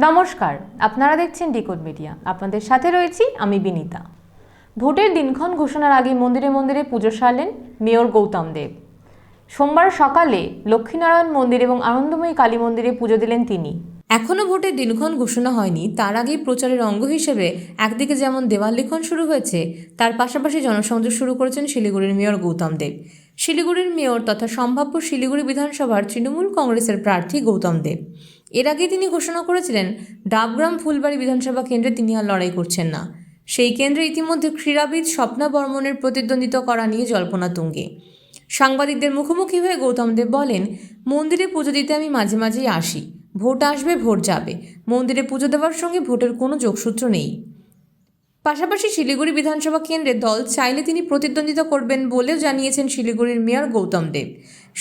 নমস্কার, আপনারা দেখছেন ডিকোড মিডিয়া। আপনাদের সাথে রয়েছি আমি বিনীতা। ভোটের দিনক্ষণ ঘোষণার আগে মন্দিরে মন্দিরে পুজো সারলেন মেয়র গৌতম দেব। সোমবার সকালে লক্ষ্মীনারায়ণ মন্দির এবং আনন্দময়ী কালী মন্দিরে পুজো দিলেন তিনি। এখনও ভোটের দিনক্ষণ ঘোষণা হয়নি, তার আগেই প্রচারের অঙ্গ হিসেবে একদিকে যেমন দেওয়াল লিখন শুরু হয়েছে, তার পাশাপাশি জনসংযোগ শুরু করেছেন শিলিগুড়ির মেয়র গৌতম দেব। শিলিগুড়ির মেয়র তথা সম্ভাব্য শিলিগুড়ি বিধানসভার তৃণমূল কংগ্রেসের প্রার্থী গৌতম দেব। এর আগে তিনি ঘোষণা করেছিলেন ডাবগ্রাম ফুলবাড়ি বিধানসভা কেন্দ্রে তিনি আর লড়াই করছেন না। সেই কেন্দ্রে ইতিমধ্যে ক্রীড়াবিদ স্বপ্না বর্মনের প্রতিদ্বন্দ্বিতা করা নিয়ে জল্পনা তুঙ্গে। সাংবাদিকদের মুখোমুখি হয়ে গৌতম দেব বলেন, মন্দিরে পুজো দিতে আমি মাঝে মাঝেই আসি, ভোট আসবে ভোট যাবে, মন্দিরে পুজো দেওয়ার সঙ্গে ভোটের কোনো যোগসূত্র নেই। পাশাপাশি শিলিগুড়ি বিধানসভা কেন্দ্রে দল চাইলে তিনি প্রতিদ্বন্দ্বিতা করবেন বলেও জানিয়েছেন শিলিগুড়ির মেয়র গৌতম দেব।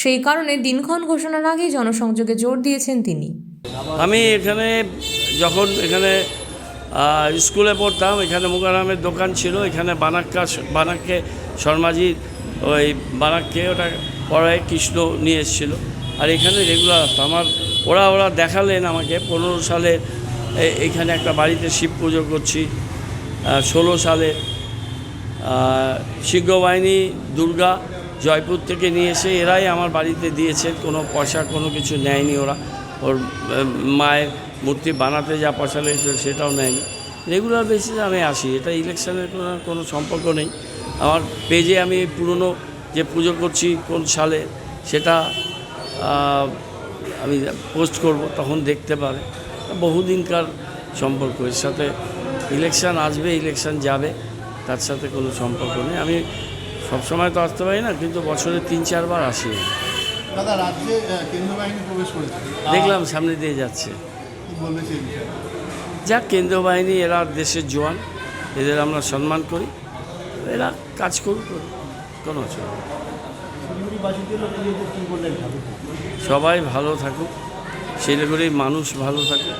সেই কারণে দিনক্ষণ ঘোষণার আগেই জনসংযোগে জোর দিয়েছেন তিনি। আমি যখন এখানে স্কুলে পড়তাম, এখানে মুকারামের দোকান ছিল, এখানে বানাক্কে শর্মাজির ওই বানাক্কে ওটা পড়ায় কৃষ্ণ নিয়ে এসেছিলো, আর এখানে রেগুলার আমার ওরা দেখালেন আমাকে 15 সালে এখানে একটা বাড়িতে শিব পুজো করছি, 16 সালে সিংহবাহিনী দুর্গা জয়পুর থেকে নিয়ে এসে এরাই আমার বাড়িতে দিয়েছে, কোনো পয়সা কোনো কিছু নেয়নি, ওর মায়ের মূর্তি বানাতে যা পয়সা লেগেছিল সেটাও নেয়নি। রেগুলার বেসিসে আমি আসি, এটা ইলেকশনের কোনো সম্পর্ক নেই। আমার পেজে আমি পুরনো যে পুজো করছি কোন সালে সেটা আমি পোস্ট করব, তখন দেখতে পারে। বহুদিনকার সম্পর্ক, এর সাথে ইলেকশন আসবে ইলেকশন যাবে, তার সাথে কোনো সম্পর্ক নেই। আমি সবসময় তো আসতে পারি না, কিন্তু বছরে 3-4 বার আসি। দাদা, রাজ্যে কেন্দ্রীয় বাহিনী প্রবেশ করেছে, দেখলাম সামনে দিয়ে যাচ্ছে। যাক, কেন্দ্রীয় বাহিনী এরা দেশের জওয়ান, এদের আমরা সম্মান করি, এরা কাজ করুক, কোনো অসুবিধা। সবাই ভালো থাকুক, শিলিগুড়ির মানুষ ভালো থাকুক,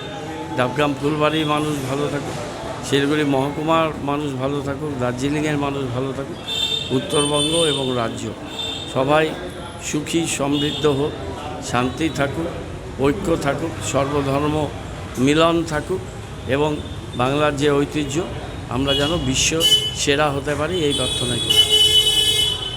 ডাবগ্রাম ফুলবাড়ির মানুষ ভালো থাকুক, শিলিগুড়ি মহকুমার মানুষ ভালো থাকুক, দার্জিলিংয়ের মানুষ ভালো থাকুক, উত্তরবঙ্গ এবং রাজ্য সবাই সুখী সমৃদ্ধ হোক, শান্তি থাকুক, ঐক্য থাকুক, সর্বধর্ম মিলন থাকুক, এবং বাংলার যে ঐতিহ্য আমরা যেন বিশ্ব সেরা হতে পারি, এই প্রার্থনা করি।